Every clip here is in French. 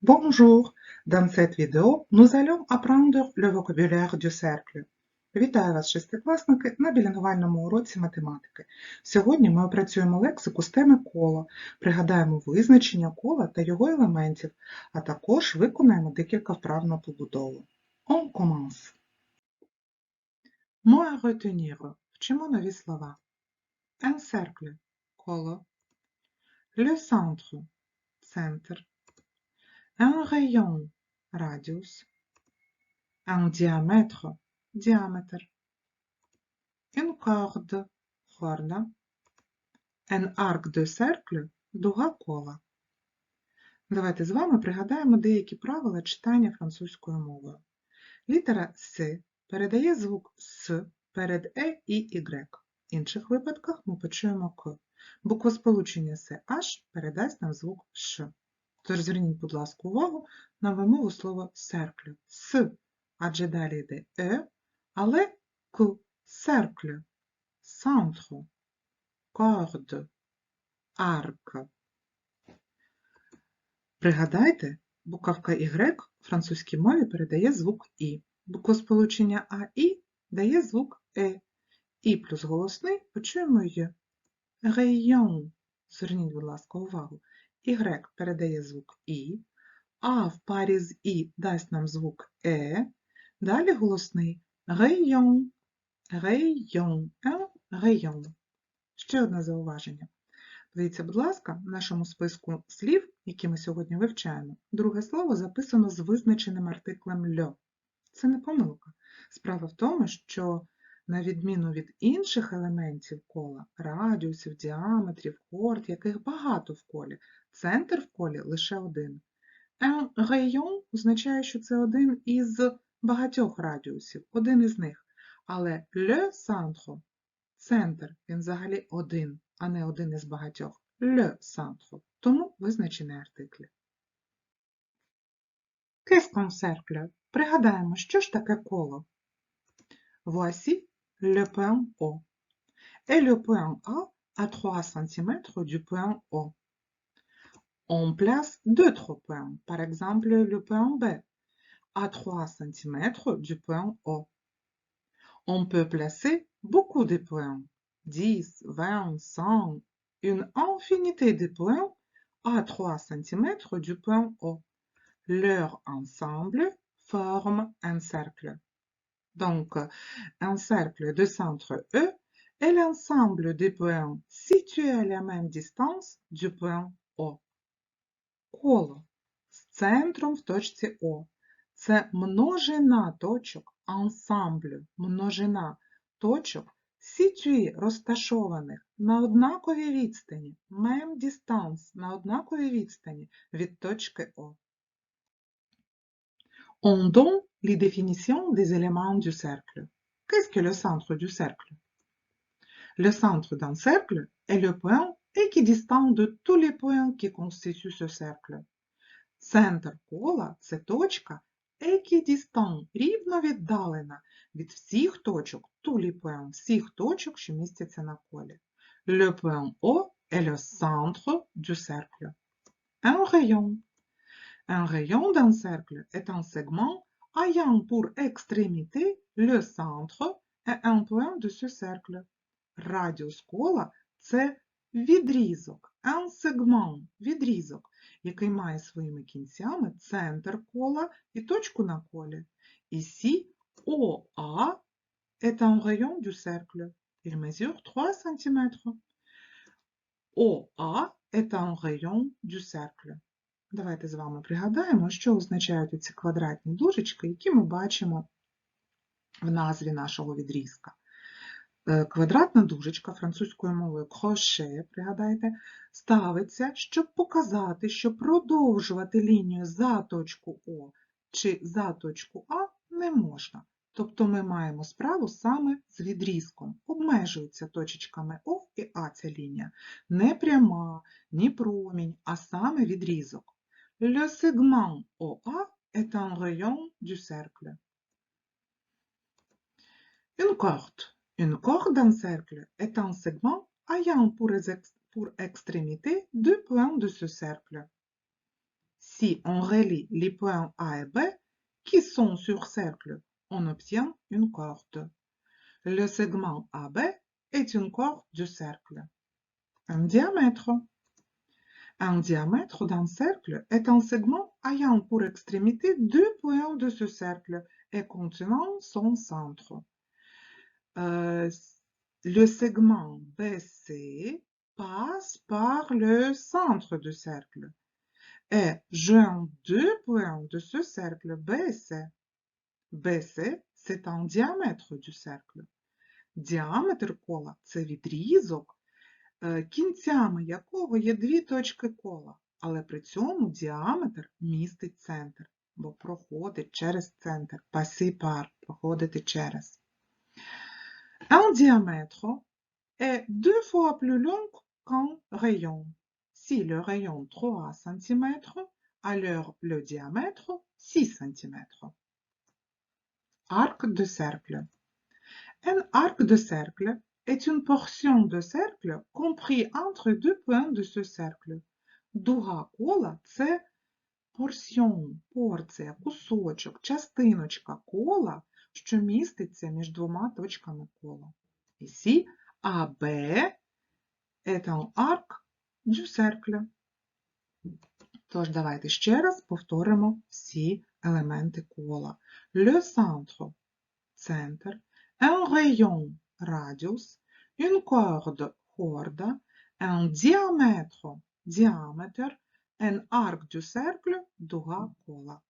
Bonjour! Dans cette vidéo, nous allons apprendre le vocabulaire du cercle. Вітаю вас, шестикласники, на білінгвальному уроці математики. Сьогодні ми опрацюємо лексику з теми кола, пригадаємо визначення кола та його елементів, а також виконаємо декілька вправ на побудову. On commence. Mots à retenir. Вчимо нові слова. Un cercle – коло. Le centre – центр. Un rayon – радіус. Un diamètre – діаметр. Une corde – хорда. Un arc de cercle – дуга кола. Давайте з вами пригадаємо деякі правила читання французькою мовою. Літера С передає звук С перед Е і Y. В інших випадках ми почуємо К. Буквосполучення СH передасть нам звук Ш. Тож зверніть, будь ласка, увагу на вимову слова «cercle» – «с», адже далі йде «е», але «к» – «cercle», «centre», «corde», «arc». Пригадайте, буковка Y в французькій мові передає звук «і». Буквосполучення АІ дає звук «е». «І» плюс голосний почуємо «й». «Rayon» – зверніть, будь ласка, увагу. Y передає звук «і», А в парі з «і» дасть нам звук «е», далі голосний «rayon», «rayon», «rayon». Ще одне зауваження. Дивіться, будь ласка, в нашому списку слів, які ми сьогодні вивчаємо, друге слово записано з визначеним артиклем «льо». Це не помилка. Справа в тому, що на відміну від інших елементів кола, радіусів, діаметрів, хорд, яких багато в колі, центр в колі лише один. Un rayon означає, що це один із багатьох радіусів, один із них. Але le centre – центр, він взагалі один, а не один із багатьох. Le centre. Тому визначений артикль. Qu'est-ce qu'un cercle? Пригадаємо, що ж таке коло. Voici le point O. Et le point A à 3 cm du point O. On place d'autres points, par exemple le point B, à 3 cm du point O. On peut placer beaucoup de points, 10, 20, 100, une infinité de points à 3 cm du point O. Leur ensemble forme un cercle. Donc, un cercle de centre E est l'ensemble des points situés à la même distance du point O. Коло з центром в точці О. Це множина точок, ансамблю, множина точок, situé, розташованих на однаковій відстані, même distance, на однаковій відстані від точки О. On donne les définitions des éléments du cercle. Qu'est-ce que le centre du cercle? Le centre d'un cercle est le point équidistant de tous les points qui constituent ce cercle. Центр кола – це точка équidistant, рівно віддалена від всіх точок, tous les points, всіх точок, що містяться на колі. Le point O est le centre du cercle. Un rayon. Un rayon d'un cercle est un segment ayant pour extrémité le centre et un point de ce cercle. Радіус кола – це відрізок, un segment, відрізок, який має своїми кінцями центр кола і точку на колі. Ici, OA est un rayon du cercle. Il mesure 3 cm. OA est un rayon du cercle. Давайте з вами пригадаємо, що означають ці квадратні дужечки, які ми бачимо в назві нашого відрізка. Квадратна дужечка французькою мовою кроше, пригадайте, ставиться, щоб показати, що продовжувати лінію за точку О чи за точку А не можна. Тобто ми маємо справу саме з відрізком. Обмежується точечками О і А ця лінія. Не пряма, ні промінь, а саме відрізок. Le segment OA est un rayon du cercle. Une corde. Une corde d'un cercle est un segment ayant pour extrémité deux points de ce cercle. Si on relie les points A et B qui sont sur cercle, on obtient une corde. Le segment AB est une corde du cercle. Un diamètre. Un diamètre d'un cercle est un segment ayant pour extrémité deux points de ce cercle et contenant son centre. Le segment BC passe par le centre du cercle et joint deux points de ce cercle BC. BC – c'est un diamètre du cercle. Діаметр кола – це відрізок, кінцями якого є дві точки кола, але при цьому діаметр містить центр, бо проходить через центр. Passer par – проходити через. Un diamètre est deux fois plus long qu'un rayon. Si le rayon 3 cm, alors le diamètre 6 cm. Arc de cercle. Un arc de cercle est une portion de cercle compris entre deux points de ce cercle. Дуга кола – це порція, кусочок, частиночка кола, що міститься між двома точками кола. Ici, AB est un arc du cercle. Тож, давайте ще раз повторимо всі елементи кола. Le centre – центр, un rayon – радіус, une corde – хорда, un diamètre – діаметр, un arc du cercle – дуга кола.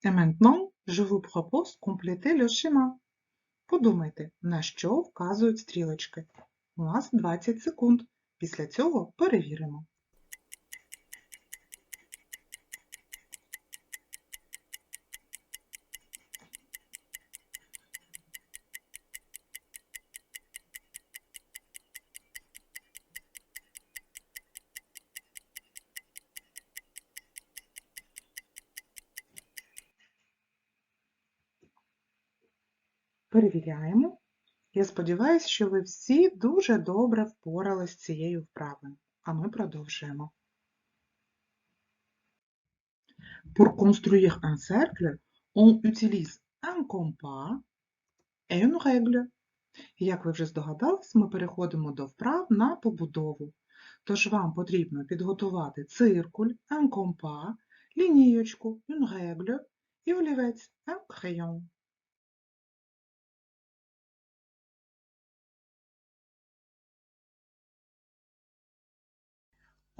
Et maintenant, je vous propose compléter le schéma. Подумайте, на що вказують стрілочки. У нас 20 секунд. Після цього перевіримо. Перевіряємо. Я сподіваюся, що ви всі дуже добре впорались з цією вправою. А ми продовжуємо. Pour construire un cercle, on utilise un compas et une règle. Як ви вже здогадались, ми переходимо до вправ на побудову. Тож вам потрібно підготувати циркуль, un compas, лінієчку, une règle і олівець, un crayon.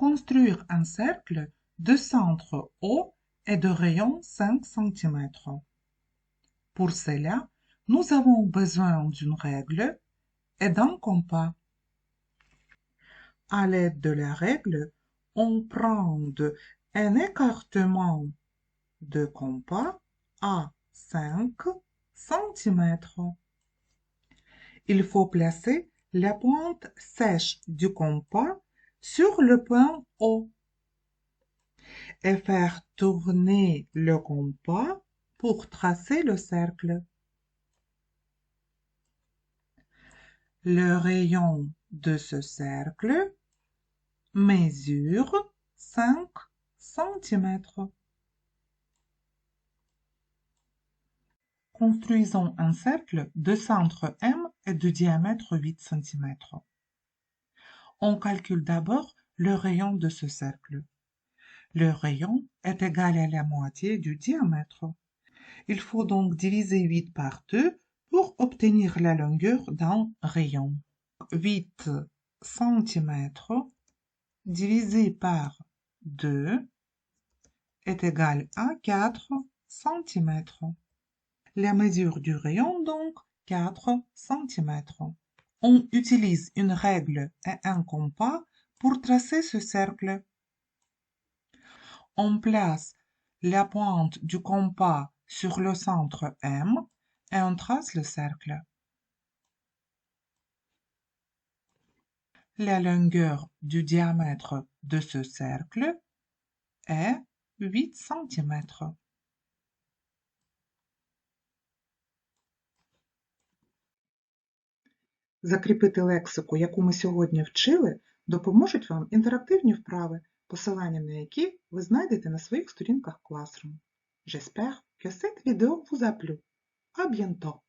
Construire un cercle de centre haut et de rayon 5 cm. Pour cela, nous avons besoin d'une règle et d'un compas. À l'aide de la règle, on prend un écartement de compas à 5 cm. Il faut placer la pointe sèche du compas sur le point haut et faire tourner le compas pour tracer le cercle. Le rayon de ce cercle mesure 5 cm. Construisons un cercle de centre M et de diamètre 8 cm. On calcule d'abord le rayon de ce cercle. Le rayon est égal à la moitié du diamètre. Il faut donc diviser 8 par 2 pour obtenir la longueur d'un rayon. 8 cm divisé par 2 est égal à 4 cm. La mesure du rayon, donc, 4 cm. On utilise une règle et un compas pour tracer ce cercle. On place la pointe du compas sur le centre M et on trace le cercle. La longueur du diamètre de ce cercle est 8 cm. Закріпити лексику, яку ми сьогодні вчили, допоможуть вам інтерактивні вправи. посилання на які ви знайдете на своїх сторінках Classroom. J'espère que cette vidéo vous a plu. À bientôt!